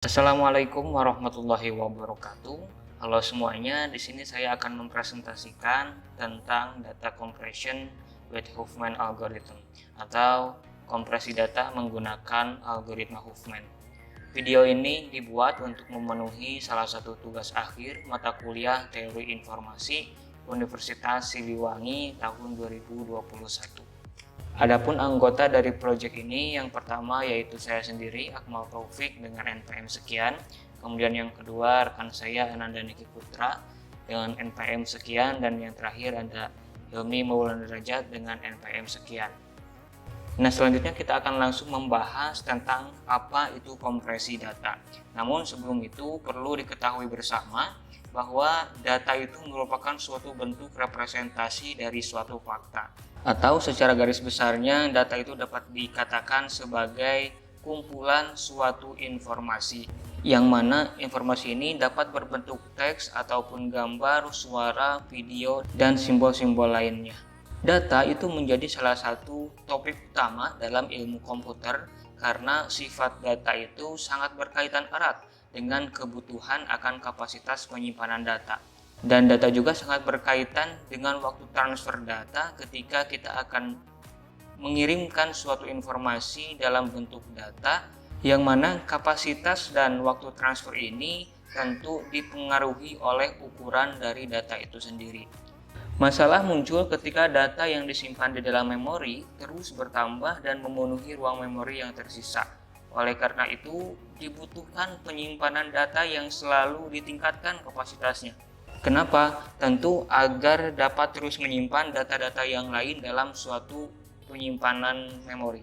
Assalamualaikum warahmatullahi wabarakatuh. Halo semuanya, di sini saya akan mempresentasikan tentang data compression with Huffman algorithm atau kompresi data menggunakan algoritma Huffman. Video ini dibuat untuk memenuhi salah satu tugas akhir mata kuliah Teori Informasi Universitas Siliwangi tahun 2021. Adapun anggota dari proyek ini yang pertama yaitu saya sendiri, Akmal Taufik dengan NPM sekian. Kemudian yang kedua rekan saya Ananda Niki Putra dengan NPM sekian, dan yang terakhir ada Hilmi Maulana Derajat dengan NPM sekian. Nah, selanjutnya kita akan langsung membahas tentang apa itu kompresi data. Namun sebelum itu perlu diketahui bersama bahwa data itu merupakan suatu bentuk representasi dari suatu fakta. Atau secara garis besarnya, data itu dapat dikatakan sebagai kumpulan suatu informasi, yang mana informasi ini dapat berbentuk teks ataupun gambar, suara, video, dan simbol-simbol lainnya. Data itu menjadi salah satu topik utama dalam ilmu komputer karena sifat data itu sangat berkaitan erat dengan kebutuhan akan kapasitas penyimpanan data. Dan data juga sangat berkaitan dengan waktu transfer data ketika kita akan mengirimkan suatu informasi dalam bentuk data, yang mana kapasitas dan waktu transfer ini tentu dipengaruhi oleh ukuran dari data itu sendiri. Masalah muncul ketika data yang disimpan di dalam memori terus bertambah dan memenuhi ruang memori yang tersisa. Oleh karena itu, dibutuhkan penyimpanan data yang selalu ditingkatkan kapasitasnya. Kenapa? Tentu agar dapat terus menyimpan data-data yang lain dalam suatu penyimpanan memori.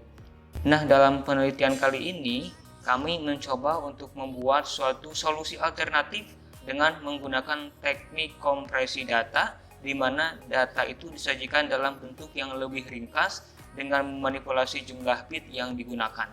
Nah, dalam penelitian kali ini, kami mencoba untuk membuat suatu solusi alternatif dengan menggunakan teknik kompresi data, di mana data itu disajikan dalam bentuk yang lebih ringkas dengan memanipulasi jumlah bit yang digunakan.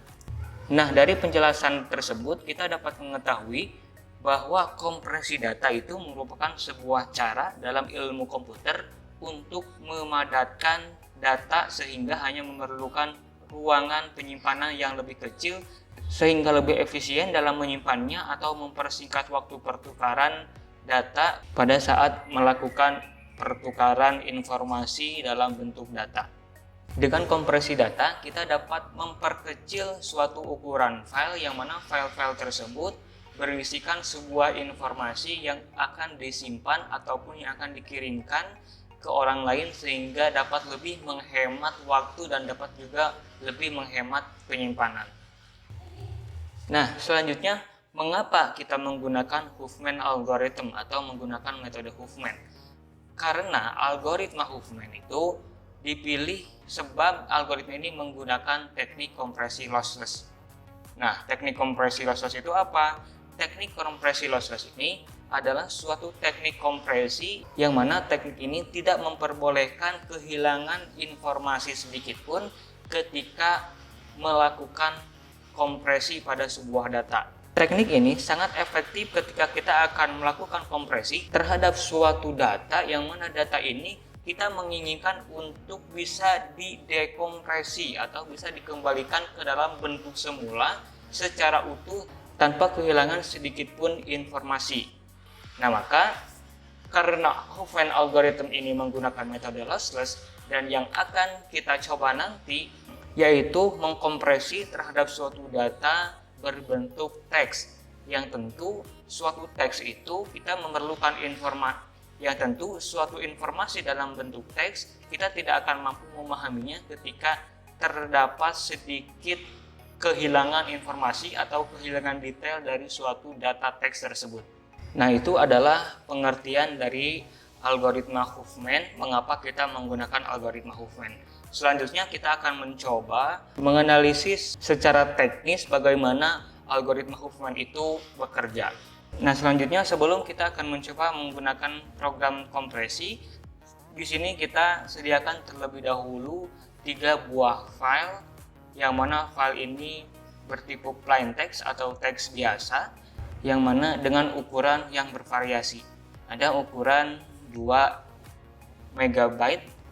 Nah, dari penjelasan tersebut kita dapat mengetahui bahwa kompresi data itu merupakan sebuah cara dalam ilmu komputer untuk memadatkan data sehingga hanya memerlukan ruangan penyimpanan yang lebih kecil sehingga lebih efisien dalam menyimpannya atau mempersingkat waktu pertukaran data pada saat melakukan pertukaran informasi dalam bentuk data. Dengan kompresi data, kita dapat memperkecil suatu ukuran file yang mana file-file tersebut berisikan sebuah informasi yang akan disimpan ataupun yang akan dikirimkan ke orang lain sehingga dapat lebih menghemat waktu dan dapat juga lebih menghemat penyimpanan. Nah, selanjutnya mengapa kita menggunakan Huffman algorithm atau menggunakan metode Huffman? Karena algoritma Huffman itu dipilih sebab algoritma ini menggunakan teknik kompresi lossless. Nah, teknik kompresi lossless itu apa? Teknik kompresi lossless ini adalah suatu teknik kompresi yang mana teknik ini tidak memperbolehkan kehilangan informasi sedikit pun ketika melakukan kompresi pada sebuah data. Teknik ini sangat efektif ketika kita akan melakukan kompresi terhadap suatu data yang mana data ini kita menginginkan untuk bisa didekompresi atau bisa dikembalikan ke dalam bentuk semula secara utuh tanpa kehilangan sedikit pun informasi. Nah, maka karena Huffman algorithm ini menggunakan metode lossless, dan yang akan kita coba nanti yaitu mengkompresi terhadap suatu data berbentuk teks, yang tentu suatu teks itu kita memerlukan suatu informasi dalam bentuk teks kita tidak akan mampu memahaminya ketika terdapat sedikit kehilangan informasi atau kehilangan detail dari suatu data teks tersebut. Nah, itu adalah pengertian dari algoritma Huffman, mengapa kita menggunakan algoritma Huffman. Selanjutnya kita akan mencoba menganalisis secara teknis bagaimana algoritma Huffman itu bekerja. Nah, selanjutnya sebelum kita akan mencoba menggunakan program kompresi, di sini kita sediakan terlebih dahulu 3 buah file, yang mana file ini bertipe plain text atau teks biasa, yang mana dengan ukuran yang bervariasi. Ada ukuran 2 MB,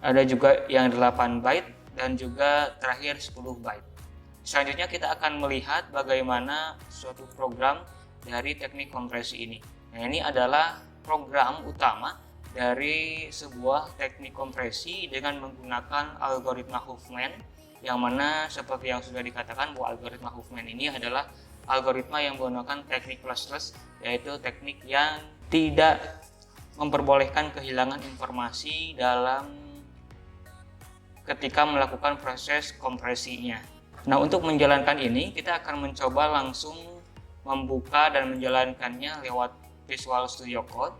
ada juga yang 8 byte, dan juga terakhir 10 byte. Selanjutnya kita akan melihat bagaimana suatu program dari teknik kompresi ini. Nah, ini adalah program utama dari sebuah teknik kompresi dengan menggunakan algoritma Huffman, yang mana seperti yang sudah dikatakan bahwa algoritma Huffman ini adalah algoritma yang menggunakan teknik closed, yaitu teknik yang tidak memperbolehkan kehilangan informasi dalam ketika melakukan proses kompresinya. Nah, untuk menjalankan ini kita akan mencoba langsung membuka dan menjalankannya lewat Visual Studio Code.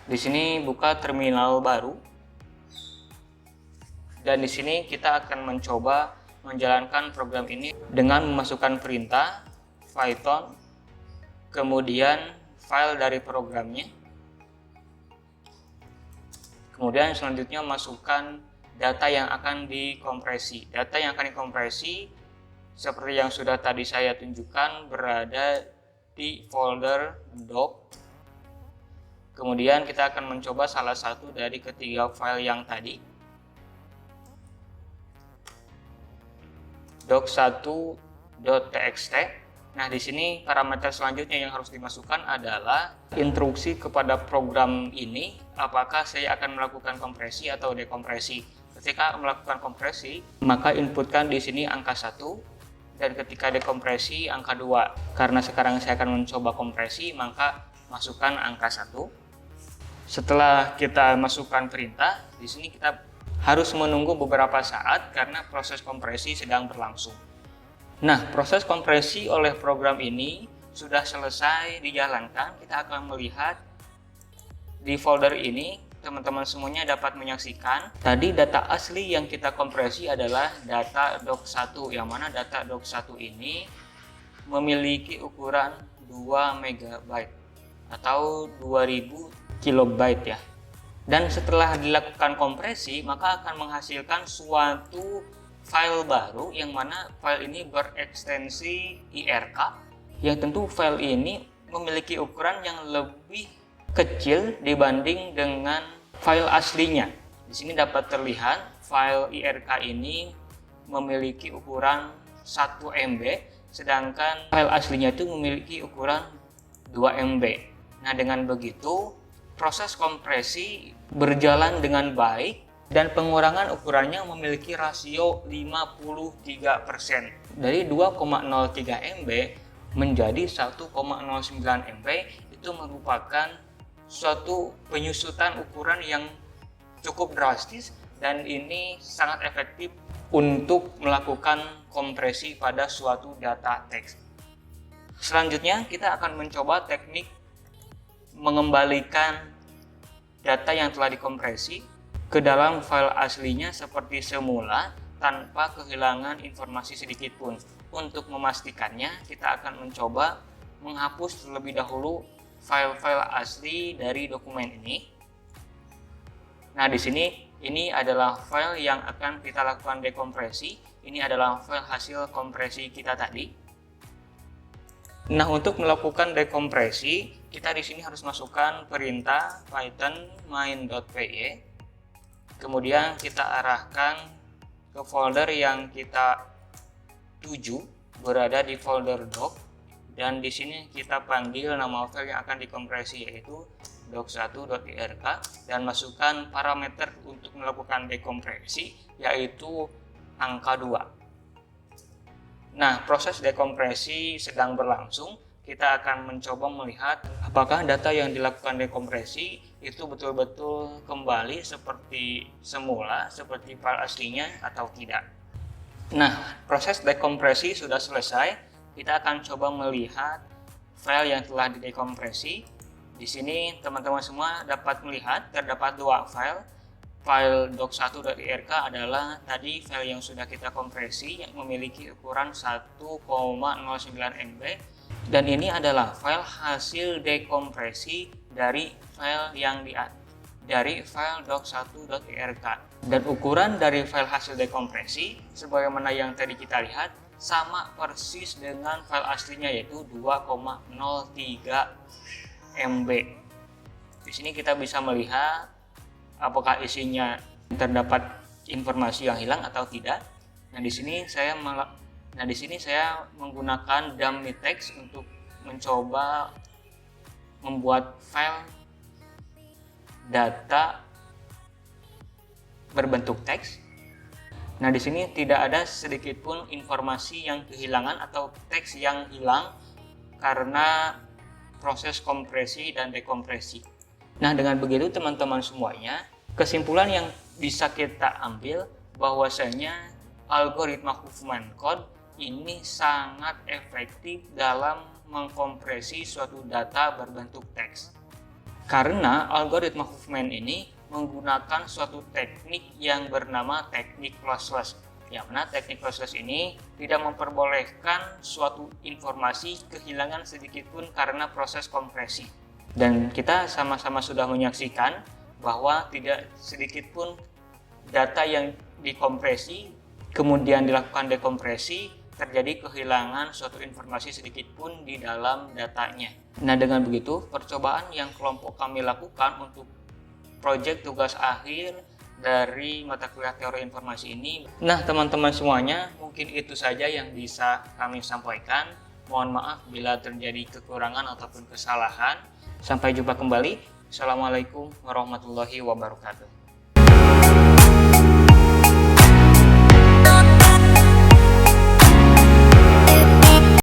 Di sini buka terminal baru. Dan di sini kita akan mencoba menjalankan program ini dengan memasukkan perintah Python, kemudian file dari programnya. Kemudian selanjutnya masukkan data yang akan dikompresi. Data yang akan dikompresi seperti yang sudah tadi saya tunjukkan berada di folder doc. Kemudian kita akan mencoba salah satu dari ketiga file yang tadi. doc1.txt. Nah, di sini parameter selanjutnya yang harus dimasukkan adalah instruksi kepada program ini, apakah saya akan melakukan kompresi atau dekompresi. Ketika melakukan kompresi, maka inputkan di sini angka 1, dan ketika dekompresi angka 2. Karena sekarang saya akan mencoba kompresi, maka masukkan angka 1. Setelah kita masukkan perintah, di sini kita harus menunggu beberapa saat karena proses kompresi sedang berlangsung. Nah, proses kompresi oleh program ini sudah selesai dijalankan. Kita akan melihat di folder ini, teman-teman semuanya dapat menyaksikan tadi data asli yang kita kompresi adalah data doc1, yang mana data doc1 ini memiliki ukuran 2 MB atau 2000 KB ya. Dan setelah dilakukan kompresi, maka akan menghasilkan suatu file baru yang mana file ini berekstensi IRK, yang tentu file ini memiliki ukuran yang lebih kecil dibanding dengan file aslinya. Di sini dapat terlihat file IRK ini memiliki ukuran 1 MB, sedangkan file aslinya itu memiliki ukuran 2 MB. Nah, dengan begitu proses kompresi berjalan dengan baik dan pengurangan ukurannya memiliki rasio 53%. Dari 2,03 MB menjadi 1,09 MB itu merupakan suatu penyusutan ukuran yang cukup drastis, dan ini sangat efektif untuk melakukan kompresi pada suatu data teks. Selanjutnya kita akan mencoba teknik mengembalikan data yang telah dikompresi ke dalam file aslinya seperti semula tanpa kehilangan informasi sedikit pun. Untuk memastikannya, kita akan mencoba menghapus terlebih dahulu file-file asli dari dokumen ini. Nah, di sini ini adalah file yang akan kita lakukan dekompresi. Ini adalah file hasil kompresi kita tadi. Nah, untuk melakukan dekompresi, kita di sini harus masukkan perintah python main.py. Kemudian kita arahkan ke folder yang kita tuju, berada di folder doc, dan di sini kita panggil nama file yang akan dikompresi, yaitu doc1.irk, dan masukkan parameter untuk melakukan dekompresi, yaitu angka 2. Nah, proses dekompresi sedang berlangsung. Kita akan mencoba melihat apakah data yang dilakukan dekompresi itu betul-betul kembali seperti semula, seperti file aslinya atau tidak. Nah, proses dekompresi sudah selesai. Kita akan coba melihat file yang telah didekompresi. Di sini teman-teman semua dapat melihat terdapat dua file. File doc1.irk adalah tadi file yang sudah kita kompresi yang memiliki ukuran 1,09 MB, dan ini adalah file hasil dekompresi dari file yang dari file doc1.irk. Dan ukuran dari file hasil dekompresi sebagaimana yang tadi kita lihat sama persis dengan file aslinya, yaitu 2,03 MB. Di sini kita bisa melihat apakah isinya terdapat informasi yang hilang atau tidak. Nah, di sini saya menggunakan dummy text untuk mencoba membuat file data berbentuk teks. Nah, di sini tidak ada sedikit pun informasi yang kehilangan atau teks yang hilang karena proses kompresi dan dekompresi. Nah, dengan begitu teman-teman semuanya, kesimpulan yang bisa kita ambil bahwasanya algoritma Huffman code ini sangat efektif dalam mengkompresi suatu data berbentuk teks. Karena algoritma Huffman ini menggunakan suatu teknik yang bernama teknik lossless. Yang mana teknik lossless ini tidak memperbolehkan suatu informasi kehilangan sedikit pun karena proses kompresi. Dan kita sama-sama sudah menyaksikan bahwa tidak sedikit pun data yang dikompresi kemudian dilakukan dekompresi terjadi kehilangan suatu informasi sedikit pun di dalam datanya. Nah, dengan begitu percobaan yang kelompok kami lakukan untuk proyek tugas akhir dari mata kuliah teori informasi ini. Nah, teman-teman semuanya, mungkin itu saja yang bisa kami sampaikan. Mohon maaf bila terjadi kekurangan ataupun kesalahan. Sampai jumpa kembali. Assalamualaikum warahmatullahi wabarakatuh.